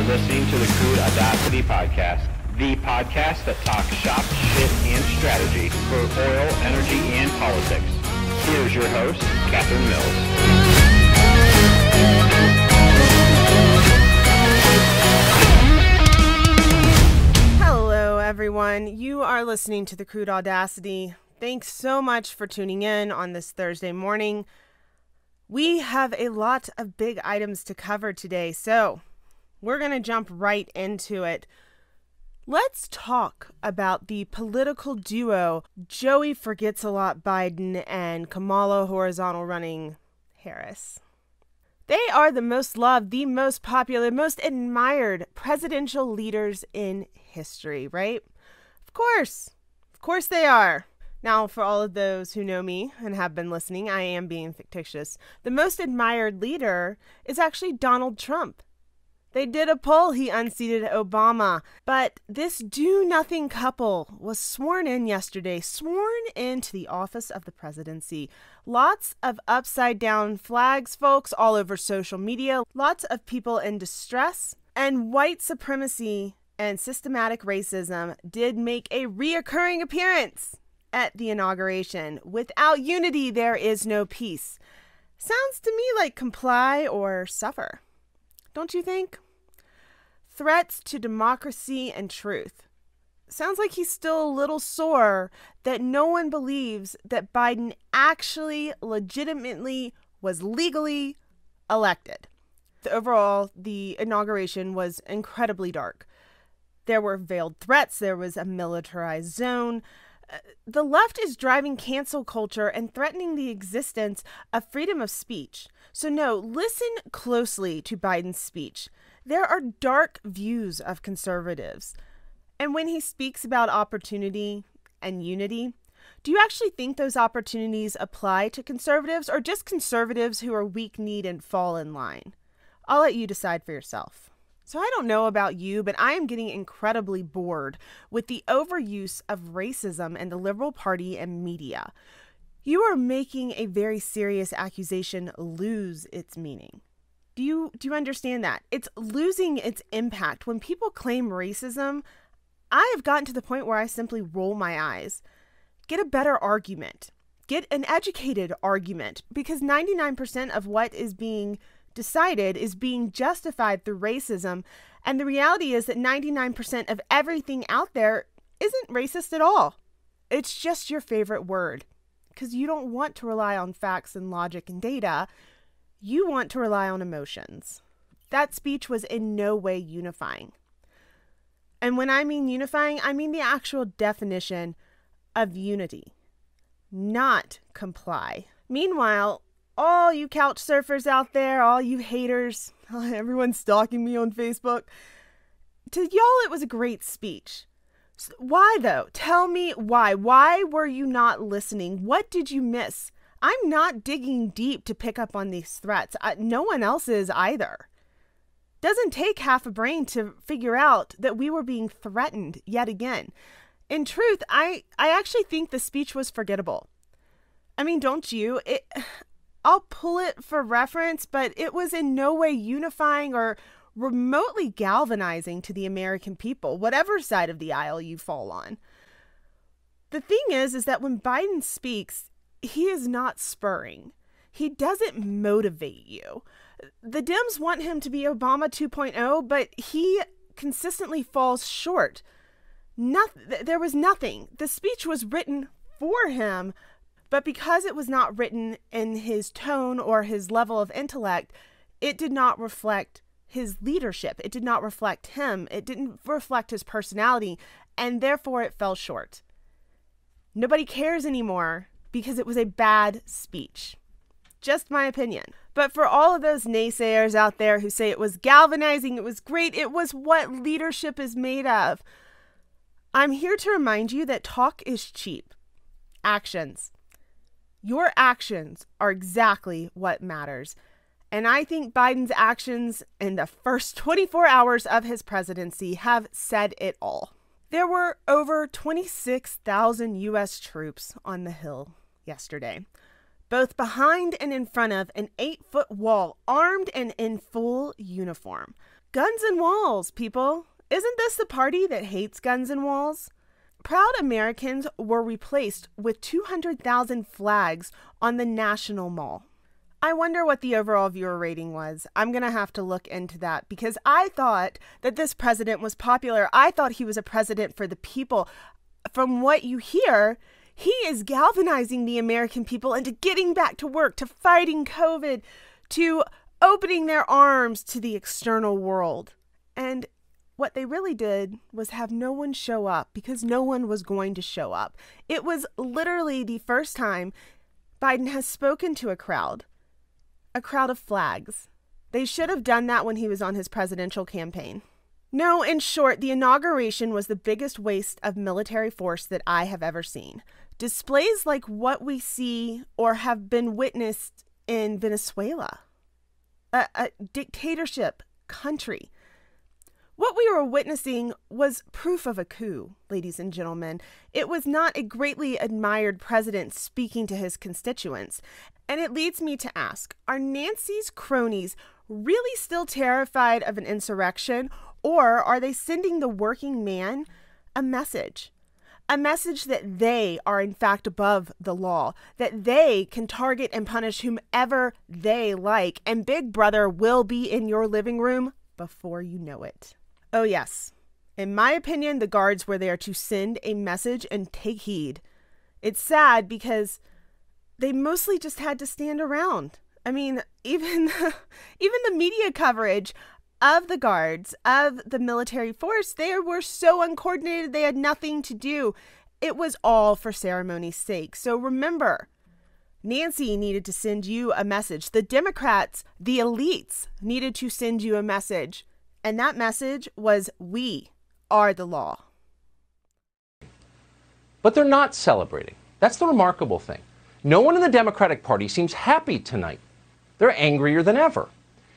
listening to the Crude Audacity podcast, the podcast that talks shop, shit, and strategy for oil, energy, and politics. Here's your host, Catherine Mills. Hello, everyone. You are listening to the Crude Audacity. Thanks so much for tuning in on this Thursday morning. We have a lot of big items to cover today, so we're going to jump right into it. Let's talk about the political duo Joey Forgets a Lot Biden and Kamala Horizontal Running Harris. They are the most loved, the most popular, most admired presidential leaders in history, right? Of course they are. Now, for all of those who know me and have been listening, I am being fictitious. The most admired leader is actually Donald Trump. They did a poll, he unseated Obama. But this do-nothing couple was sworn in yesterday, sworn into the office of the presidency. Lots of upside-down flags, folks, all over social media. Lots of people in distress. And white supremacy and systematic racism did make a reoccurring appearance at the inauguration. Without unity, there is no peace. Sounds to me like comply or suffer. Don't you think? Threats to democracy and truth. Sounds like he's still a little sore that no one believes that Biden actually legitimately was legally elected. Overall, the inauguration was incredibly dark. There were veiled threats. There was a militarized zone. The left is driving cancel culture and threatening the existence of freedom of speech. So no, listen closely to Biden's speech. There are dark views of conservatives. And when he speaks about opportunity and unity, do you actually think those opportunities apply to conservatives or just conservatives who are weak-kneed and fall in line? I'll let you decide for yourself. So I don't know about you, but I am getting incredibly bored with the overuse of racism in the Liberal Party and media. You are making a very serious accusation lose its meaning. Do you understand that? It's losing its impact. When people claim racism, I have gotten to the point where I simply roll my eyes. Get a better argument. Get an educated argument, because 99% of what is being decided is being justified through racism, and the reality is that 99% of everything out there isn't racist at all. It's just your favorite word, because you don't want to rely on facts and logic and data. You want to rely on emotions. That speech was in no way unifying. And when I mean unifying, I mean the actual definition of unity, not comply. Meanwhile, all you couch surfers out there, all you haters, everyone stalking me on Facebook, to y'all it was a great speech. So why though? Tell me why. Why were you not listening? What did you miss? I'm not digging deep to pick up on these threats. No one else is either. Doesn't take half a brain to figure out that we were being threatened yet again. In truth, I actually think the speech was forgettable. I mean, don't you? I'll pull it for reference, but it was in no way unifying or remotely galvanizing to the American people, whatever side of the aisle you fall on. The thing is that when Biden speaks, he is not spurring. He doesn't motivate you. The Dems want him to be Obama 2.0, but he consistently falls short. There was nothing. The speech was written for him, but because it was not written in his tone or his level of intellect, it did not reflect his leadership. It did not reflect him. It didn't reflect his personality, and therefore it fell short. Nobody cares anymore because it was a bad speech. Just my opinion. But for all of those naysayers out there who say it was galvanizing, it was great, it was what leadership is made of, I'm here to remind you that talk is cheap. Actions. Your actions are exactly what matters. And I think Biden's actions in the first 24 hours of his presidency have said it all. There were over 26,000 U.S. troops on the Hill yesterday, both behind and in front of an 8-foot wall, armed and in full uniform. Guns and walls, people. Isn't this the party that hates guns and walls? Proud Americans were replaced with 200,000 flags on the National Mall. I wonder what the overall viewer rating was. I'm going to have to look into that because I thought that this president was popular. I thought he was a president for the people. From what you hear, he is galvanizing the American people into getting back to work, to fighting COVID, to opening their arms to the external world. And what they really did was have no one show up because no one was going to show up. It was literally the first time Biden has spoken to a crowd of flags. They should have done that when he was on his presidential campaign. No, in short, the inauguration was the biggest waste of military force that I have ever seen. Displays like what we see or have been witnessed in Venezuela, a dictatorship country. What we were witnessing was proof of a coup, ladies and gentlemen. It was not a greatly admired president speaking to his constituents. And it leads me to ask, are Nancy's cronies really still terrified of an insurrection, or are they sending the working man a message? A message that they are in fact above the law, that they can target and punish whomever they like, and Big Brother will be in your living room before you know it. Oh yes, in my opinion, the guards were there to send a message and take heed. It's sad because they mostly just had to stand around. I mean, even the media coverage of the guards, of the military force, they were so uncoordinated, they had nothing to do. It was all for ceremony's sake. So remember, Nancy needed to send you a message. The Democrats, the elites, needed to send you a message. And that message was, we are the law. But they're not celebrating. That's the remarkable thing. No one in the Democratic Party seems happy tonight. They're angrier than ever.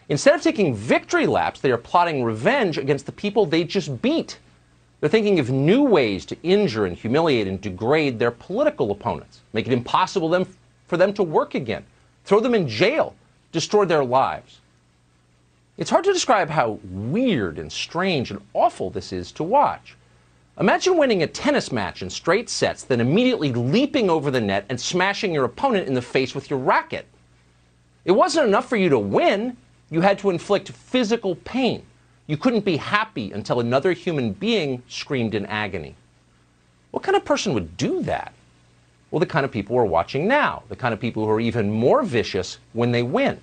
Instead of taking victory laps, they are plotting revenge against the people they just beat. They're thinking of new ways to injure and humiliate and degrade their political opponents, make it impossible for them to work again, throw them in jail, destroy their lives. It's hard to describe how weird and strange and awful this is to watch. Imagine winning a tennis match in straight sets, then immediately leaping over the net and smashing your opponent in the face with your racket. It wasn't enough for you to win. You had to inflict physical pain. You couldn't be happy until another human being screamed in agony. What kind of person would do that? Well, the kind of people we're watching now, the kind of people who are even more vicious when they win.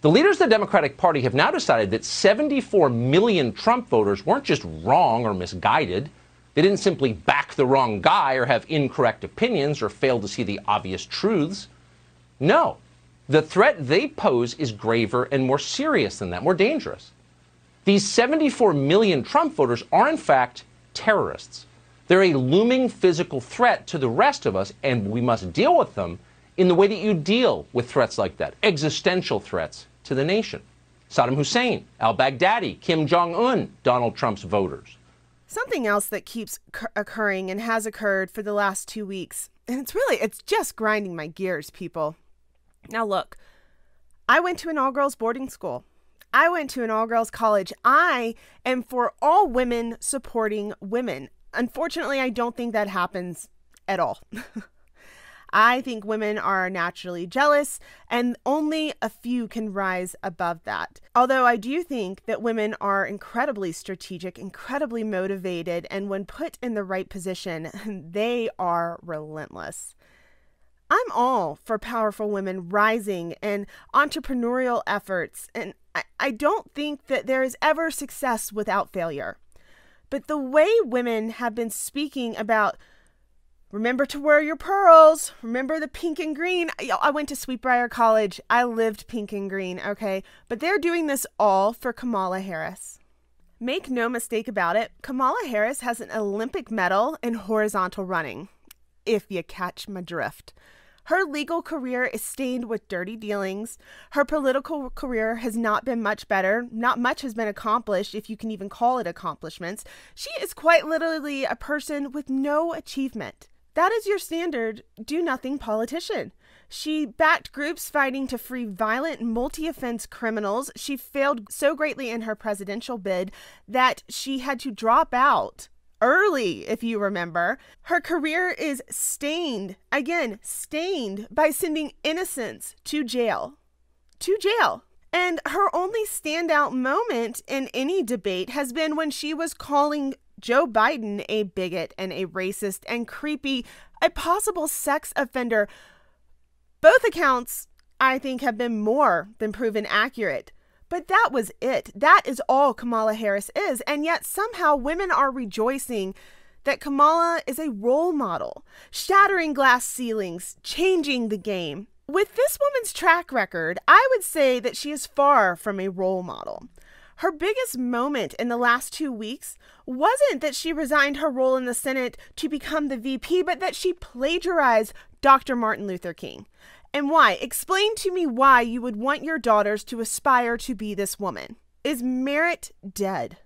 The leaders of the Democratic Party have now decided that 74 million Trump voters weren't just wrong or misguided. They didn't simply back the wrong guy or have incorrect opinions or fail to see the obvious truths. No, the threat they pose is graver and more serious than that, more dangerous. These 74 million Trump voters are, in fact, terrorists. They're a looming physical threat to the rest of us, and we must deal with them in the way that you deal with threats like that, existential threats to the nation. Saddam Hussein, al-Baghdadi, Kim Jong-un, Donald Trump's voters. Something else that keeps occurring and has occurred for the last 2 weeks, and it's just grinding my gears, people. Now look, I went to an all-girls boarding school. I went to an all-girls college. I am for all women supporting women. Unfortunately, I don't think that happens at all. I think women are naturally jealous, and only a few can rise above that. Although I do think that women are incredibly strategic, incredibly motivated, and when put in the right position, they are relentless. I'm all for powerful women rising and entrepreneurial efforts, and I don't think that there is ever success without failure. But the way women have been speaking about remember to wear your pearls, remember the pink and green. I went to Sweetbriar College. I lived pink and green, okay? But they're doing this all for Kamala Harris. Make no mistake about it, Kamala Harris has an Olympic medal in horizontal running, if you catch my drift. Her legal career is stained with dirty dealings. Her political career has not been much better. Not much has been accomplished, if you can even call it accomplishments. She is quite literally a person with no achievement. That is your standard do-nothing politician. She backed groups fighting to free violent multi-offense criminals. She failed so greatly in her presidential bid that she had to drop out early, if you remember. Her career is stained by sending innocents to jail. And her only standout moment in any debate has been when she was calling Joe Biden a bigot and a racist and creepy, a possible sex offender. Both accounts, I think, have been more than proven accurate. But that was it. That is all Kamala Harris is. And yet somehow women are rejoicing that Kamala is a role model, shattering glass ceilings, changing the game. With this woman's track record, I would say that she is far from a role model. Her biggest moment in the last 2 weeks wasn't that she resigned her role in the Senate to become the VP, but that she plagiarized Dr. Martin Luther King. And why? Explain to me why you would want your daughters to aspire to be this woman. Is merit dead?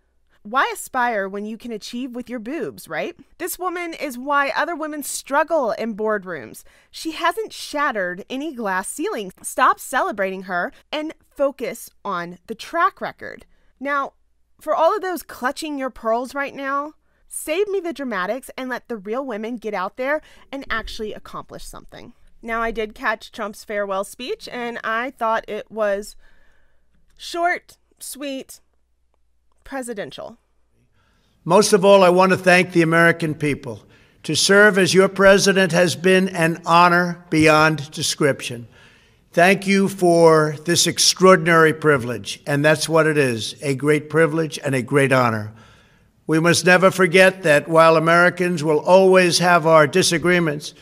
Why aspire when you can achieve with your boobs, right? This woman is why other women struggle in boardrooms. She hasn't shattered any glass ceiling. Stop celebrating her and focus on the track record. Now, for all of those clutching your pearls right now, save me the dramatics and let the real women get out there and actually accomplish something. Now, I did catch Trump's farewell speech, and I thought it was short, sweet, presidential. Most of all, I want to thank the American people. To serve as your president has been an honor beyond description. Thank you for this extraordinary privilege, and that's what it is, a great privilege and a great honor. We must never forget that while Americans will always have our disagreements,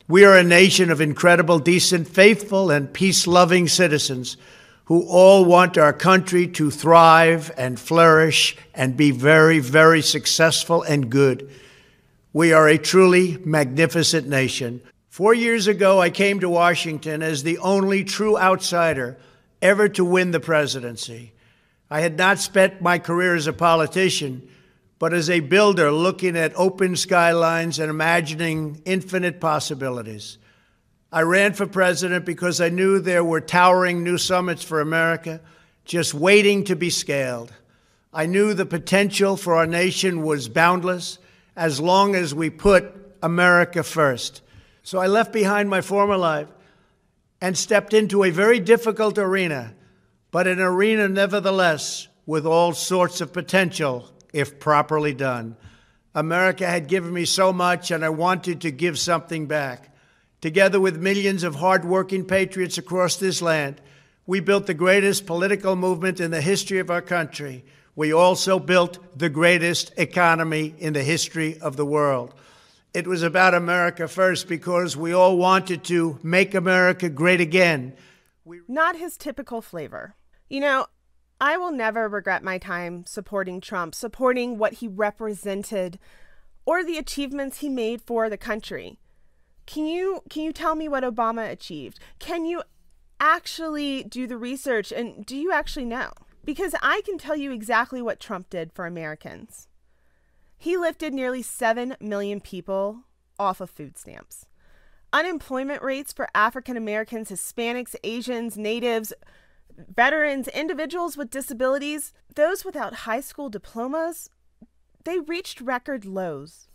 we are a nation of incredible, decent, faithful, and peace-loving citizens who all want our country to thrive and flourish and be very, very successful and good. We are a truly magnificent nation. 4 years ago, I came to Washington as the only true outsider ever to win the presidency. I had not spent my career as a politician, but as a builder looking at open skylines and imagining infinite possibilities. I ran for president because I knew there were towering new summits for America just waiting to be scaled. I knew the potential for our nation was boundless as long as we put America first. So I left behind my former life and stepped into a very difficult arena, but an arena nevertheless with all sorts of potential if properly done. America had given me so much, and I wanted to give something back. Together with millions of hardworking patriots across this land, we built the greatest political movement in the history of our country. We also built the greatest economy in the history of the world. It was about America first because we all wanted to make America great again. Not his typical flavor. You know, I will never regret my time supporting Trump, supporting what he represented or the achievements he made for the country. Can you tell me what Obama achieved? Can you actually do the research, and do you actually know? Because I can tell you exactly what Trump did for Americans. He lifted nearly 7 million people off of food stamps. Unemployment rates for African Americans, Hispanics, Asians, Natives, veterans, individuals with disabilities, those without high school diplomas, they reached record lows.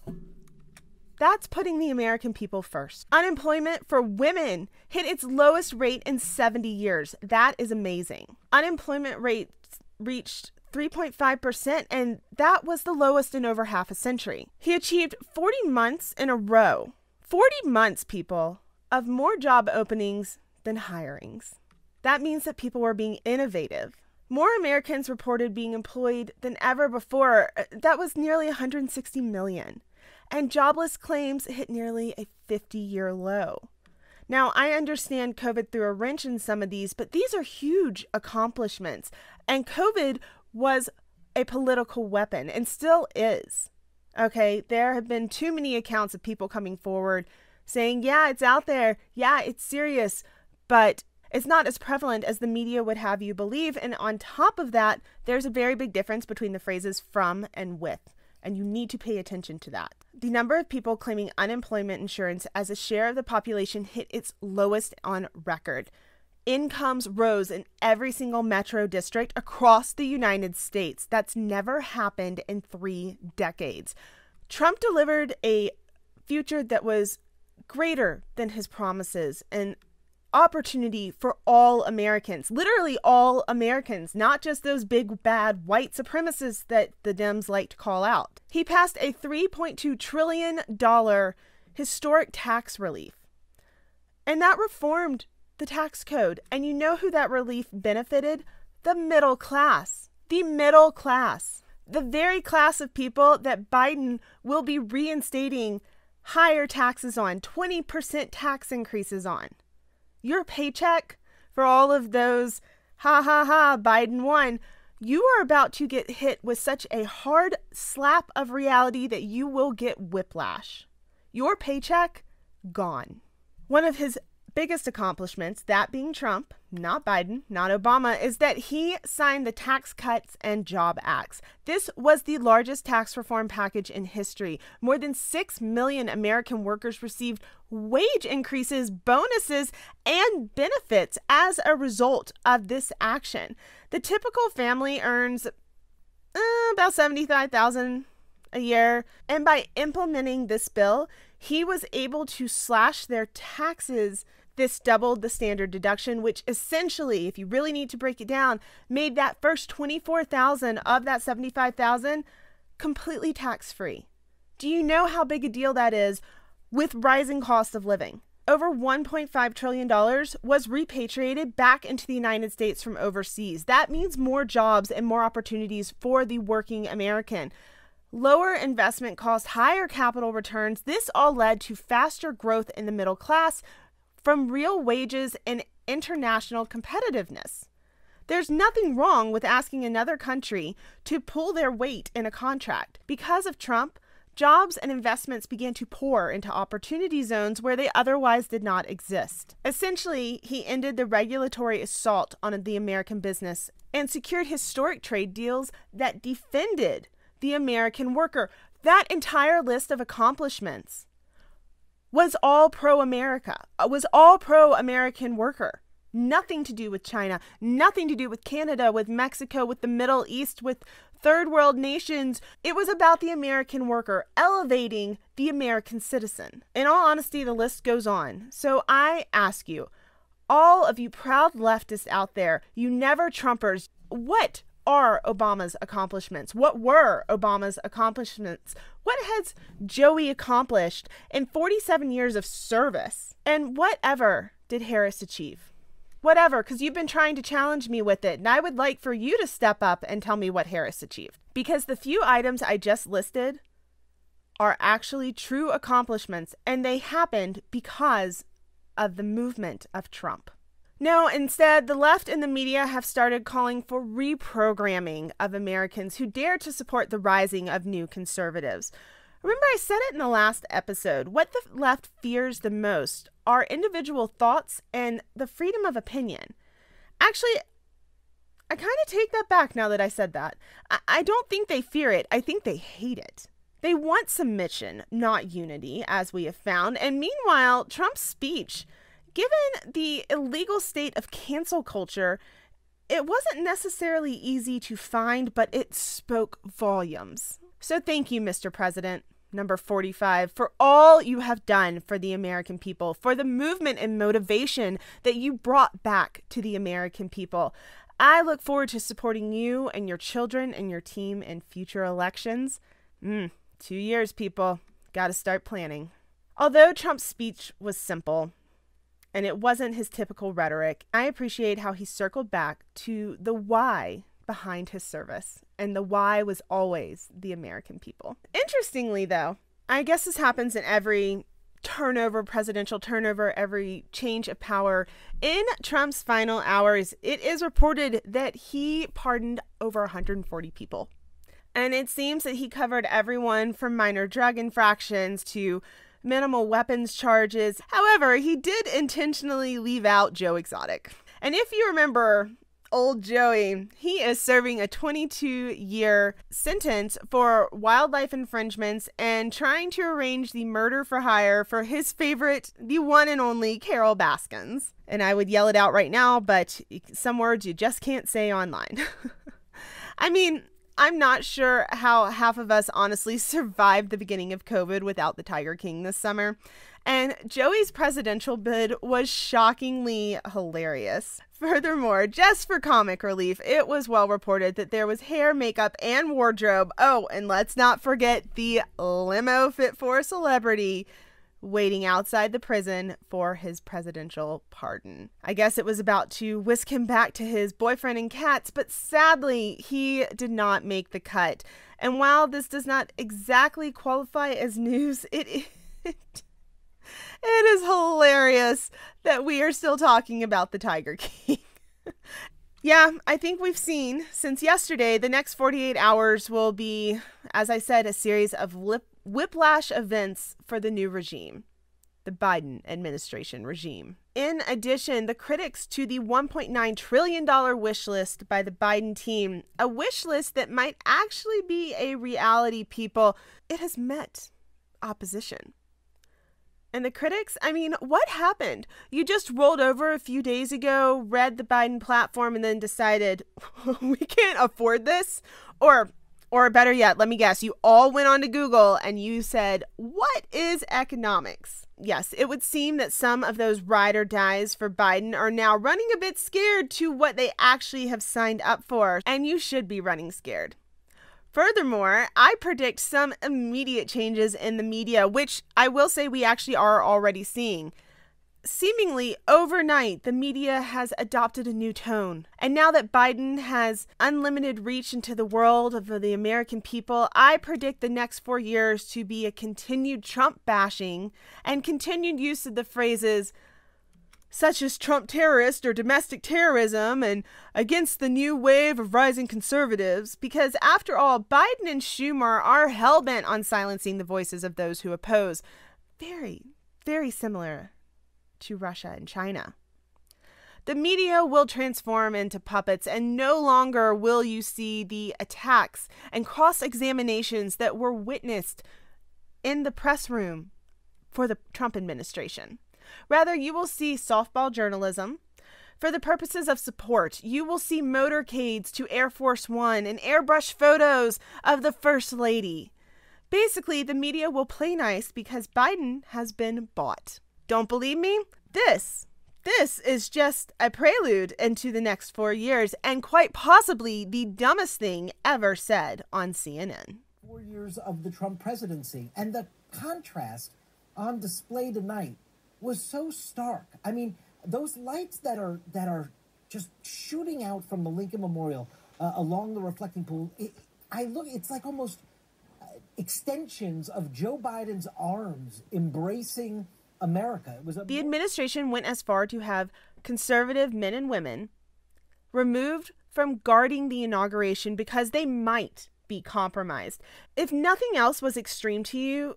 That's putting the American people first. Unemployment for women hit its lowest rate in 70 years. That is amazing. Unemployment rates reached 3.5%, and that was the lowest in over half a century. He achieved 40 months in a row, 40 months, people, of more job openings than hirings. That means that people were being innovative. More Americans reported being employed than ever before. That was nearly 160 million. And jobless claims hit nearly a 50-year low. Now, I understand COVID threw a wrench in some of these, but these are huge accomplishments. And COVID was a political weapon and still is. Okay, there have been too many accounts of people coming forward saying, yeah, it's out there. Yeah, it's serious. But it's not as prevalent as the media would have you believe. And on top of that, there's a very big difference between the phrases from and with. And you need to pay attention to that. the number of people claiming unemployment insurance as a share of the population hit its lowest on record. Incomes rose in every single metro district across the United States. That's never happened in 3 decades. Trump delivered a future that was greater than his promises and opportunity for all Americans, literally all Americans, not just those big bad white supremacists that the Dems like to call out. He passed a $3.2 trillion historic tax relief, and that reformed the tax code. And you know who that relief benefited? The middle class. The middle class. The very class of people that Biden will be reinstating higher taxes on, 20% tax increases on. Your paycheck for all of those, Biden won, you are about to get hit with such a hard slap of reality that you will get whiplash. Your paycheck, gone. One of his biggest accomplishments, that being Trump, not Biden, not Obama, is that he signed the Tax Cuts and Job Acts. This was the largest tax reform package in history. More than 6 million American workers received wage increases, bonuses, and benefits as a result of this action. The typical family earns about $75,000 a year, and by implementing this bill, he was able to slash their taxes. This doubled the standard deduction, which essentially, if you really need to break it down, made that first $24,000 of that $75,000 completely tax-free. Do you know how big a deal that is with rising cost of living? Over $1.5 trillion was repatriated back into the United States from overseas. That means more jobs and more opportunities for the working American. Lower investment costs, higher capital returns. This all led to faster growth in the middle class from real wages and international competitiveness. There's nothing wrong with asking another country to pull their weight in a contract. Because of Trump, jobs and investments began to pour into opportunity zones where they otherwise did not exist. Essentially, he ended the regulatory assault on the American business and secured historic trade deals that defended the American worker. That entire list of accomplishments was all pro-America, was all pro-American worker. Nothing to do with China, nothing to do with Canada, with Mexico, with the Middle East, with third world nations. It was about the American worker, elevating the American citizen. In all honesty, the list goes on. So I ask you, all of you proud leftists out there, you never Trumpers, what are Obama's accomplishments? What were Obama's accomplishments? What has Joey accomplished in 47 years of service? And whatever did Harris achieve? Whatever, because you've been trying to challenge me with it, and I would like for you to step up and tell me what Harris achieved. Because the few items I just listed are actually true accomplishments, and they happened because of the movement of Trump. No, instead, the left and the media have started calling for reprogramming of Americans who dare to support the rising of new conservatives. Remember, I said it in the last episode. What the left fears the most are individual thoughts and the freedom of opinion. Actually, I kind of take that back now that I said that. I don't think they fear it. I think they hate it. They want submission, not unity, as we have found. And meanwhile, Trump's speech, given the illegal state of cancel culture, it wasn't necessarily easy to find, but it spoke volumes. So thank you, Mr. President, number 45, for all you have done for the American people, for the movement and motivation that you brought back to the American people. I look forward to supporting you and your children and your team in future elections. 2 years, people. Got to start planning. Although Trump's speech was simple, and it wasn't his typical rhetoric, I appreciate how he circled back to the why behind his service. And the why was always the American people. Interestingly, though, I guess this happens in every turnover, presidential turnover, every change of power. In Trump's final hours, it is reported that he pardoned over 140 people. And it seems that he covered everyone from minor drug infractions to minimal weapons charges. However, he did intentionally leave out Joe Exotic. And if you remember old Joey. He is serving a 22-year sentence for wildlife infringements and trying to arrange the murder for hire for his favorite, the one and only Carol Baskins. And I would yell it out right now, but some words you just can't say online. I mean, I'm not sure how half of us honestly survived the beginning of COVID without the Tiger King this summer. And Joey's presidential bid was shockingly hilarious. Furthermore, just for comic relief, it was well reported that there was hair, makeup, and wardrobe. Oh, and let's not forget the limo fit for a celebrity waiting outside the prison for his presidential pardon. I guess it was about to whisk him back to his boyfriend and cats, but sadly, he did not make the cut. And while this does not exactly qualify as news, it is hilarious that we are still talking about the Tiger King. Yeah, I think we've seen since yesterday, the next 48 hours will be, as I said, a series of whiplash events for the new regime, the Biden administration regime. In addition, the critics to the $1.9 trillion wish list by the Biden team, a wish list that might actually be a reality, people, it has met opposition. And the critics, I mean, what happened? You just rolled over a few days ago, read the Biden platform, and then decided, we can't afford this? Or better yet, let me guess, you all went onto Google and you said, what is economics? Yes, it would seem that some of those ride or dies for Biden are now running a bit scared to what they actually have signed up for. And you should be running scared. Furthermore, I predict some immediate changes in the media, which I will say we actually are already seeing. Seemingly overnight, the media has adopted a new tone. And now that Biden has unlimited reach into the world of the American people, I predict the next 4 years to be a continued Trump bashing and continued use of the phrases such as Trump terrorist or domestic terrorism and against the new wave of rising conservatives, because after all, Biden and Schumer are hell-bent on silencing the voices of those who oppose. Very, very similar to Russia and China. The media will transform into puppets, and no longer will you see the attacks and cross-examinations that were witnessed in the press room for the Trump administration. Rather, you will see softball journalism. For the purposes of support, you will see motorcades to Air Force One and airbrush photos of the First Lady. Basically, the media will play nice because Biden has been bought. Don't believe me? This is just a prelude into the next 4 years and quite possibly the dumbest thing ever said on CNN. 4 years of the Trump presidency, and the contrast on display tonight was so stark. I mean, those lights that are just shooting out from the Lincoln Memorial along the reflecting pool, it's like almost extensions of Joe Biden's arms embracing America. The administration went as far to have conservative men and women removed from guarding the inauguration because they might be compromised. If nothing else was extreme to you,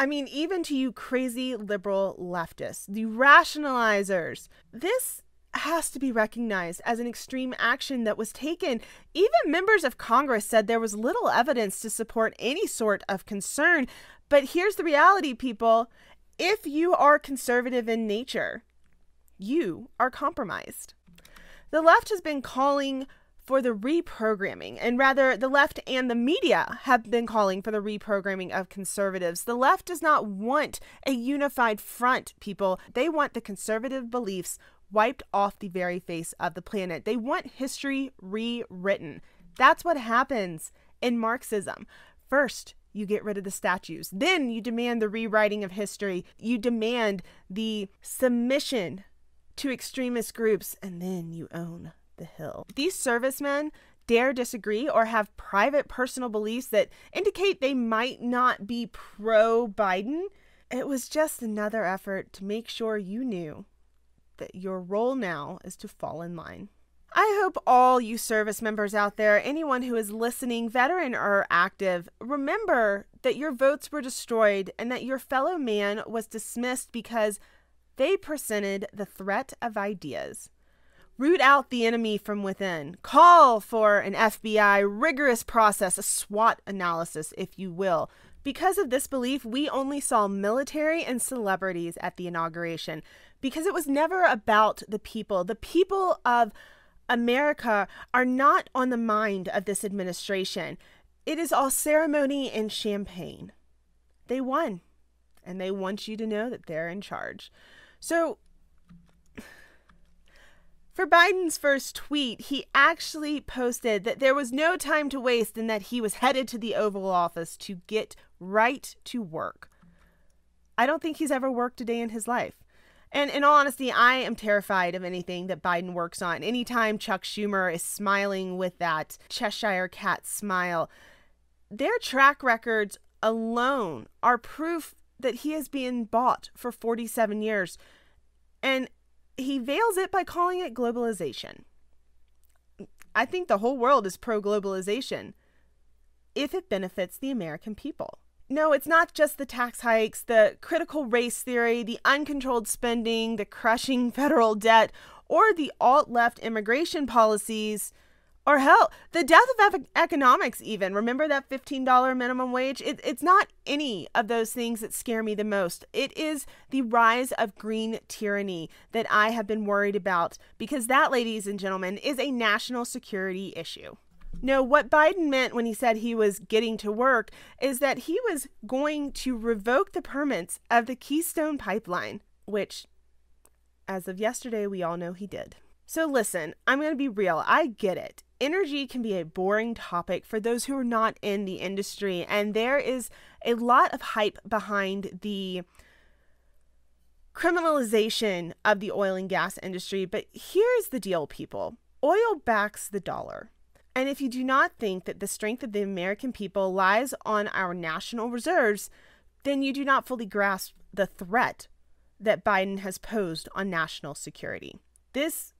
I mean, even to you crazy liberal leftists, the rationalizers, this has to be recognized as an extreme action that was taken. Even members of Congress said there was little evidence to support any sort of concern. But here's the reality, people. If you are conservative in nature, you are compromised. The left has been calling for the reprogramming, and rather the left and the media have been calling for the reprogramming of conservatives. The left does not want a unified front, people. They want the conservative beliefs wiped off the very face of the planet. They want history rewritten. That's what happens in Marxism. First, you get rid of the statues. Then you demand the rewriting of history. You demand the submission to extremist groups, and then you own the hill. These servicemen dare disagree or have private personal beliefs that indicate they might not be pro-Biden. It was just another effort to make sure you knew that your role now is to fall in line. I hope all you service members out there, anyone who is listening, veteran or active, remember that your votes were destroyed and that your fellow man was dismissed because they presented the threat of ideas. Root out the enemy from within. Call for an FBI rigorous process, a SWOT analysis, if you will. Because of this belief, we only saw military and celebrities at the inauguration because it was never about the people. The people of America are not on the mind of this administration. It is all ceremony and champagne. They won, and they want you to know that they're in charge. So, for Biden's first tweet, he actually posted that there was no time to waste and that he was headed to the Oval Office to get right to work. I don't think he's ever worked a day in his life. And in all honesty, I am terrified of anything that Biden works on. Anytime Chuck Schumer is smiling with that Cheshire cat smile, their track records alone are proof that he is being bought for 47 years. And he veils it by calling it globalization. I think the whole world is pro-globalization if it benefits the American people. No, it's not just the tax hikes, the critical race theory, the uncontrolled spending, the crushing federal debt, or the alt-left immigration policies, or hell, the death of economics even. Remember that $15 minimum wage? It's not any of those things that scare me the most. It is the rise of green tyranny that I have been worried about, because that, ladies and gentlemen, is a national security issue. No, what Biden meant when he said he was getting to work is that he was going to revoke the permits of the Keystone Pipeline, which, as of yesterday, we all know he did. So listen, I'm going to be real. I get it. Energy can be a boring topic for those who are not in the industry, and there is a lot of hype behind the criminalization of the oil and gas industry. But here's the deal, people. Oil backs the dollar. And if you do not think that the strength of the American people lies on our national reserves, then you do not fully grasp the threat that Biden has posed on national security. This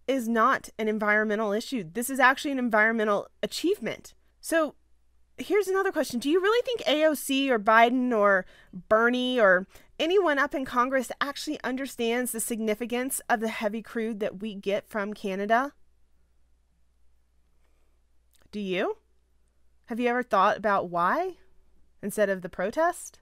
is not an environmental issue. This is actually an environmental achievement. So here's another question. Do you really think AOC or Biden or Bernie or anyone up in Congress actually understands the significance of the heavy crude that we get from Canada? Do you? Have you ever thought about why instead of the protest?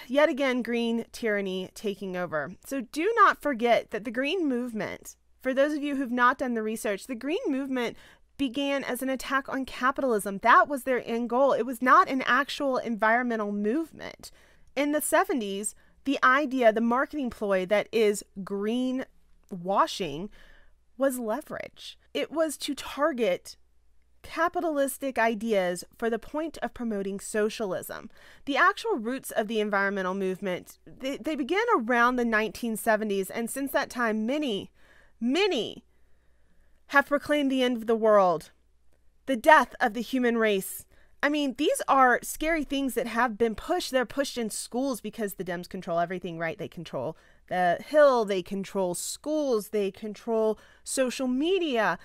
Yet again, green tyranny taking over. So do not forget that the green movement, for those of you who've not done the research, the green movement began as an attack on capitalism. That was their end goal. It was not an actual environmental movement. In the 70s, the idea, the marketing ploy that is green washing was leverage. It was to target capitalistic ideas for the point of promoting socialism. The actual roots of the environmental movement, they began around the 1970s, and since that time, many have proclaimed the end of the world, the death of the human race. I mean, these are scary things that have been pushed. They're pushed in schools because the Dems control everything, right? They control the Hill, they control schools, they control social media.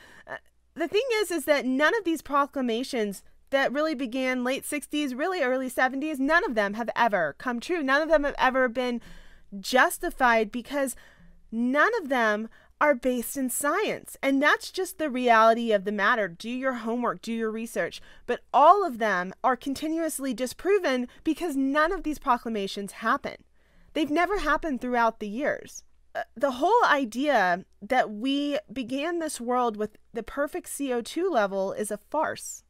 The thing is that none of these proclamations that really began late 60s, really early 70s, none of them have ever come true. None of them have ever been justified because none of them are based in science. And that's just the reality of the matter. Do your homework, do your research. But all of them are continuously disproven because none of these proclamations happen. They've never happened throughout the years. The whole idea that we began this world with the perfect CO2 level is a farce.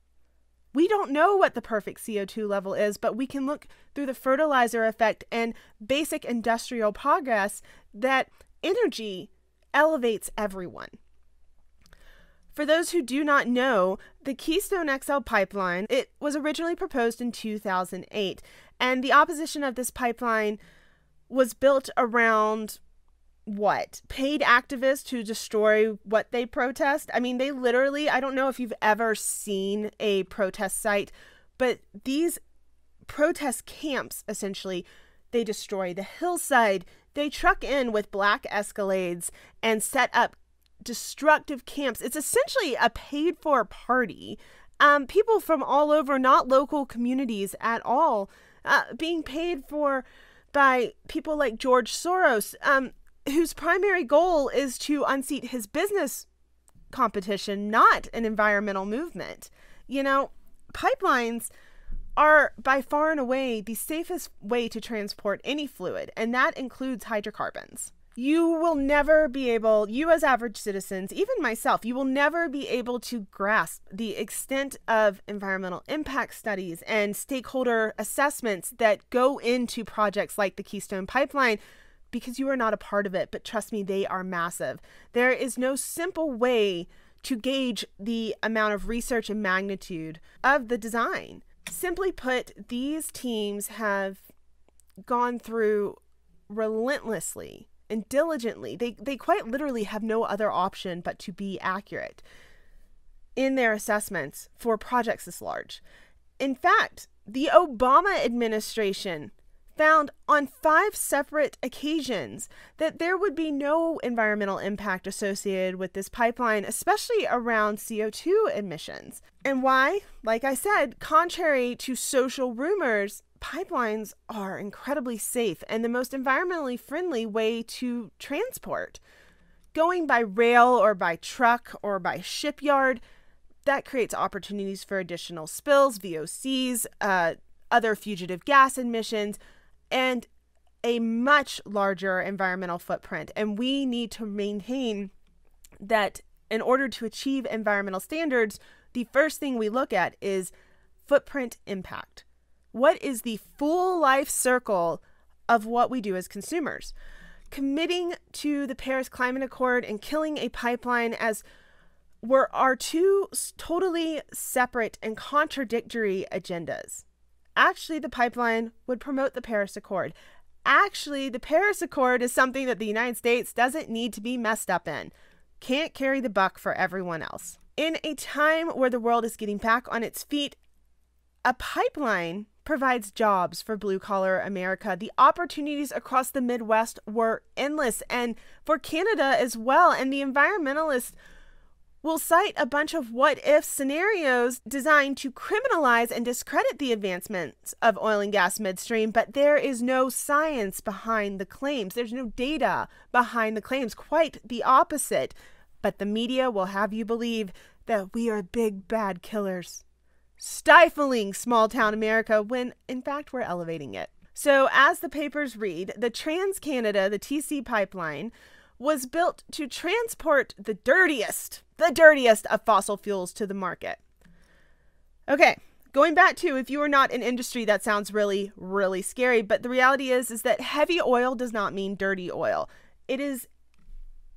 We don't know what the perfect CO2 level is, but we can look through the fertilizer effect and basic industrial progress that energy elevates everyone. For those who do not know, the Keystone XL pipeline, it was originally proposed in 2008, and the opposition of this pipeline was built around paid activists who destroy what they protest. I mean, they literally, I don't know if you've ever seen a protest site, but these protest camps, essentially, they destroy the hillside. They truck in with black Escalades and set up destructive camps. It's essentially a paid for party. People from all over, not local communities at all, being paid for by people like George Soros, whose primary goal is to unseat his business competition, not an environmental movement. You know, pipelines are by far and away the safest way to transport any fluid, and that includes hydrocarbons. You will never be able, you as average citizens, even myself, you will never be able to grasp the extent of environmental impact studies and stakeholder assessments that go into projects like the Keystone Pipeline because you are not a part of it. But trust me, they are massive. There is no simple way to gauge the amount of research and magnitude of the design. Simply put, these teams have gone through relentlessly and diligently. They quite literally have no other option but to be accurate in their assessments for projects this large. In fact, the Obama administration found on 5 separate occasions that there would be no environmental impact associated with this pipeline, especially around CO2 emissions. And why? Like I said, contrary to social rumors, pipelines are incredibly safe and the most environmentally friendly way to transport. Going by rail or by truck or by shipyard, that creates opportunities for additional spills, VOCs, other fugitive gas emissions, and a much larger environmental footprint. And we need to maintain that in order to achieve environmental standards, the first thing we look at is footprint impact. What is the full life circle of what we do as consumers? Committing to the Paris Climate Accord and killing a pipeline as are two totally separate and contradictory agendas. Actually, the pipeline would promote the Paris Accord. Actually, the Paris Accord is something that the United States doesn't need to be messed up in. Can't carry the buck for everyone else. In a time where the world is getting back on its feet, a pipeline provides jobs for blue-collar America. The opportunities across the Midwest were endless, and for Canada as well. And the environmentalists will cite a bunch of what-if scenarios designed to criminalize and discredit the advancements of oil and gas midstream, but there is no science behind the claims. There's no data behind the claims. Quite the opposite. But the media will have you believe that we are big bad killers, stifling small-town America when, in fact, we're elevating it. So as the papers read, the Trans-Canada, the TC pipeline, was built to transport the dirtiest of fossil fuels to the market. Okay, going back to, if you are not in industry, that sounds really, really scary. But the reality is that heavy oil does not mean dirty oil. It is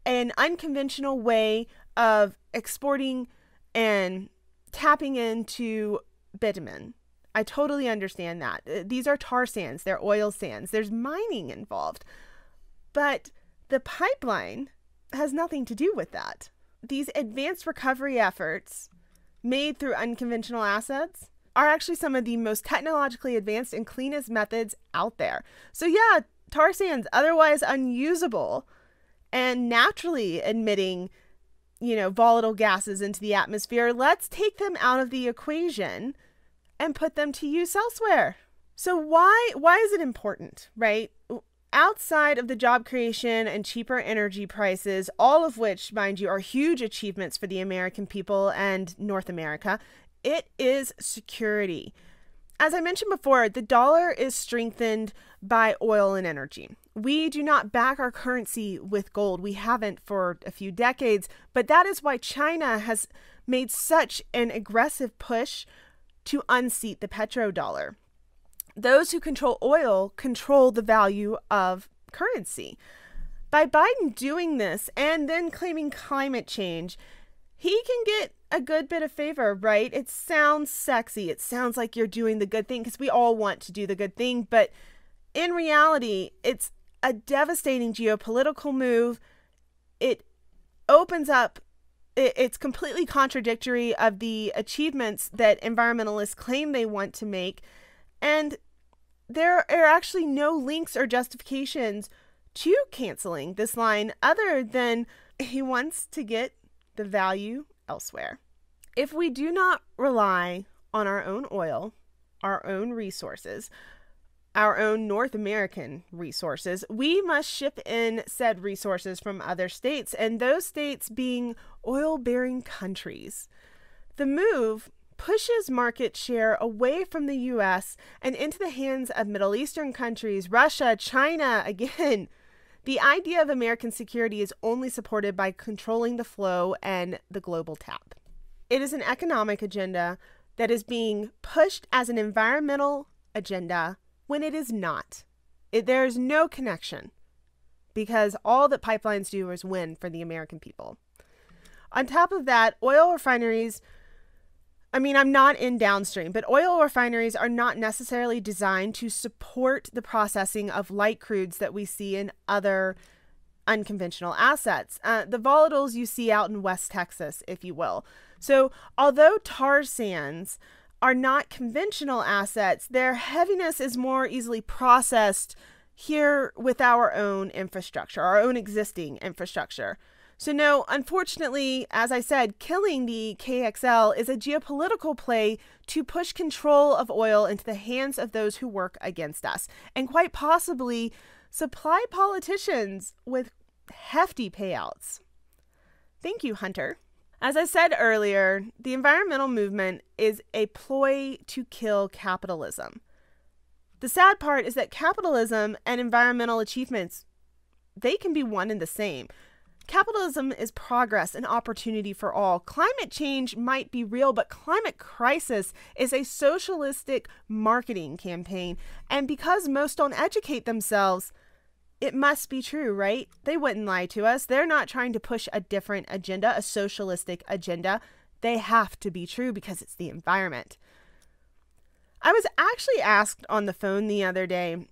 an unconventional way of exporting and tapping into bitumen. I totally understand that. These are tar sands, they're oil sands, there's mining involved. But the pipeline has nothing to do with that. These advanced recovery efforts made through unconventional assets are actually some of the most technologically advanced and cleanest methods out there. So yeah, tar sands, otherwise unusable and naturally emitting, volatile gases into the atmosphere, let's take them out of the equation and put them to use elsewhere. So why is it important, right? Outside of the job creation and cheaper energy prices, all of which, mind you, are huge achievements for the American people and North America, it is security. As I mentioned before, the dollar is strengthened by oil and energy. We do not back our currency with gold. We haven't for a few decades, but that is why China has made such an aggressive push to unseat the petrodollar. Those who control oil control the value of currency. By Biden doing this and then claiming climate change, he can get a good bit of favor, right? It sounds sexy. It sounds like you're doing the good thing because we all want to do the good thing. But in reality, it's a devastating geopolitical move. It opens up, it's completely contradictory of the achievements that environmentalists claim they want to make. And there are actually no links or justifications to canceling this line other than he wants to get the value elsewhere. If we do not rely on our own oil, our own resources, our own North American resources, we must ship in said resources from other states, and those states being oil-bearing countries. The move pushes market share away from the U.S. and into the hands of Middle Eastern countries, Russia, China. Again, the idea of American security is only supported by controlling the flow and the global tap. It is an economic agenda that is being pushed as an environmental agenda when it is not. There is no connection, because all that pipelines do is win for the American people. On top of that, oil refineries, I'm not in downstream, but oil refineries are not necessarily designed to support the processing of light crudes that we see in other unconventional assets. The volatiles you see out in West Texas, if you will. So although tar sands are not conventional assets, their heaviness is more easily processed here with our own infrastructure, our own existing infrastructure. So no, unfortunately, as I said, killing the KXL is a geopolitical play to push control of oil into the hands of those who work against us, and quite possibly supply politicians with hefty payouts. Thank you, Hunter. As I said earlier, the environmental movement is a ploy to kill capitalism. The sad part is that capitalism and environmental achievements, they can be one and the same. Capitalism is progress and opportunity for all. Climate change might be real, but climate crisis is a socialistic marketing campaign. And because most don't educate themselves, it must be true, right? They wouldn't lie to us. They're not trying to push a different agenda, a socialistic agenda. They have to be true because it's the environment. I was actually asked on the phone the other day,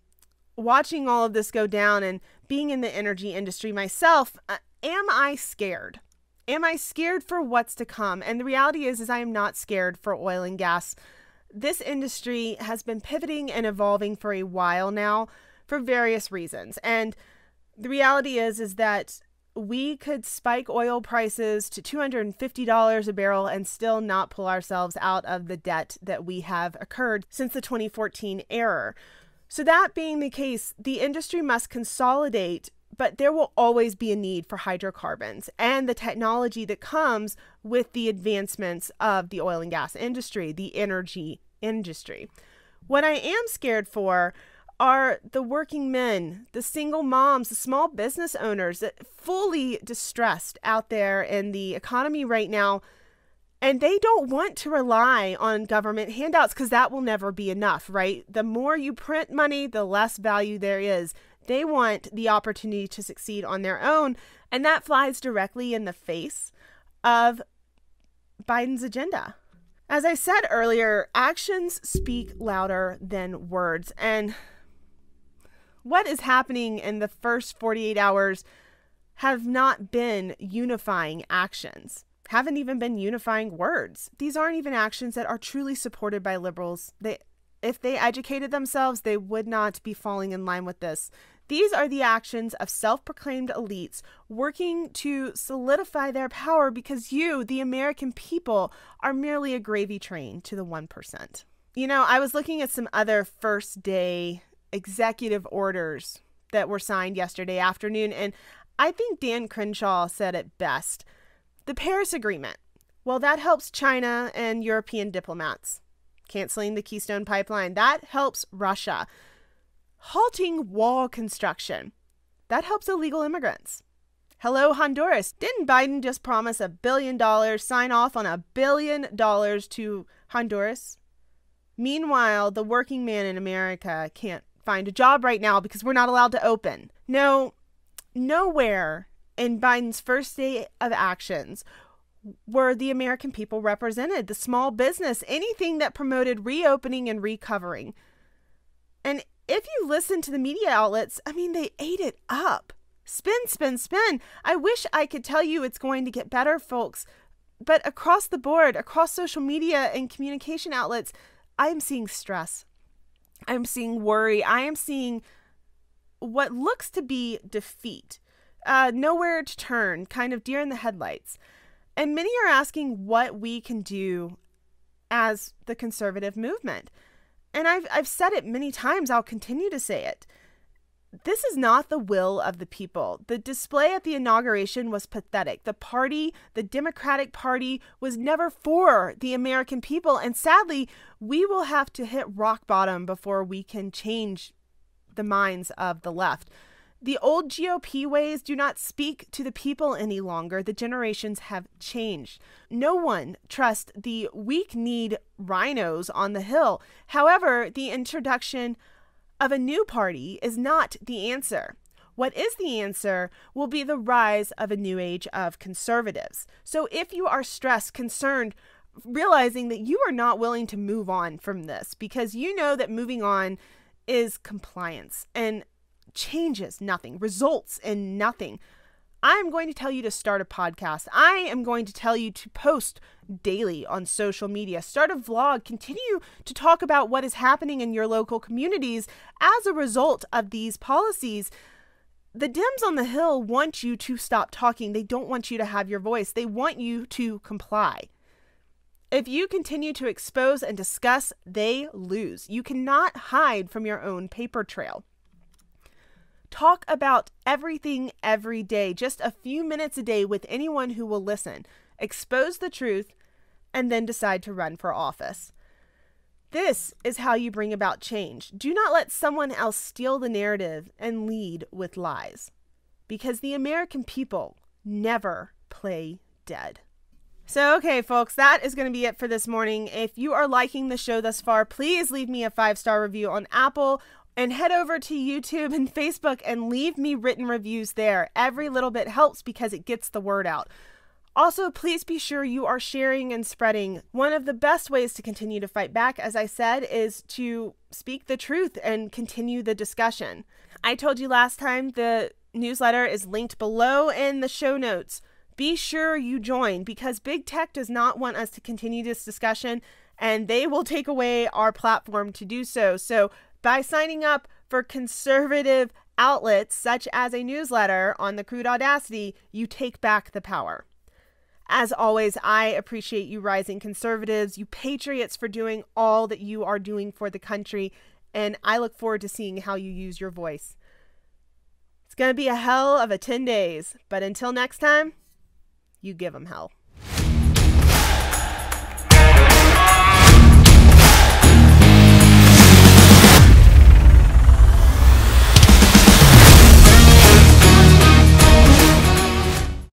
watching all of this go down and being in the energy industry myself, am I scared? Am I scared for what's to come? And the reality is I am not scared for oil and gas. This industry has been pivoting and evolving for a while now, for various reasons. And the reality is that we could spike oil prices to $250 a barrel and still not pull ourselves out of the debt that we have occurred since the 2014 era. So that being the case, the industry must consolidate, but there will always be a need for hydrocarbons and the technology that comes with the advancements of the oil and gas industry, the energy industry. What I am scared for are the working men, the single moms, the small business owners that fully distressed out there in the economy right now. And they don't want to rely on government handouts because that will never be enough, right? The more you print money, the less value there is. They want the opportunity to succeed on their own. And that flies directly in the face of Biden's agenda. As I said earlier, actions speak louder than words. And what is happening in the first 48 hours have not been unifying actions, haven't even been unifying words. These aren't even actions that are truly supported by liberals. If they educated themselves, they would not be falling in line with this. These are the actions of self-proclaimed elites working to solidify their power because you, the American people, are merely a gravy train to the 1%. You know, I was looking at some other first day executive orders that were signed yesterday afternoon, and I think Dan Crenshaw said it best. The Paris Agreement, well, that helps China and European diplomats. Canceling the Keystone Pipeline, that helps Russia. Halting wall construction, that helps illegal immigrants. Hello, Honduras. Didn't Biden just promise $1 billion, sign off on $1 billion to Honduras? Meanwhile, the working man in America can't find a job right now because we're not allowed to open. No, nowhere in Biden's first day of actions were the American people represented, the small business, anything that promoted reopening and recovering. And if you listen to the media outlets, they ate it up. Spin, spin, spin. I wish I could tell you it's going to get better, folks. But across the board, across social media and communication outlets, I am seeing stress. I'm seeing worry. I am seeing what looks to be defeat. Nowhere to turn, kind of deer in the headlights. And many are asking what we can do as the conservative movement. And I've said it many times, I'll continue to say it. This is not the will of the people. The display at the inauguration was pathetic. The party, the Democratic Party, was never for the American people. And sadly, we will have to hit rock bottom before we can change the minds of the left. The old GOP ways do not speak to the people any longer. The generations have changed. No one trusts the weak-kneed rhinos on the Hill. However, the introduction of a new party is not the answer. What is the answer will be the rise of a new age of conservatives. So if you are stressed, concerned, realizing that you are not willing to move on from this because you know that moving on is compliance and changes nothing, results in nothing, I'm going to tell you to start a podcast. I am going to tell you to post daily on social media, start a vlog, continue to talk about what is happening in your local communities as a result of these policies. The Dems on the Hill want you to stop talking. They don't want you to have your voice. They want you to comply. If you continue to expose and discuss, they lose. You cannot hide from your own paper trail. Talk about everything every day, just a few minutes a day with anyone who will listen. Expose the truth, and then decide to run for office. This is how you bring about change. Do not let someone else steal the narrative and lead with lies, because the American people never play dead. So, okay, folks, that is going to be it for this morning. If you are liking the show thus far, please leave me a 5-star review on Apple and head over to YouTube and Facebook and leave me written reviews there. Every little bit helps because it gets the word out. Also, please be sure you are sharing and spreading. One of the best ways to continue to fight back, as I said, is to speak the truth and continue the discussion. I told you last time the newsletter is linked below in the show notes. Be sure you join because Big Tech does not want us to continue this discussion and they will take away our platform to do so. So by signing up for conservative outlets such as a newsletter on the Crude Audacity, you take back the power. As always, I appreciate you rising conservatives, you patriots, for doing all that you are doing for the country, and I look forward to seeing how you use your voice. It's going to be a hell of a 10 days, but until next time, you give them hell.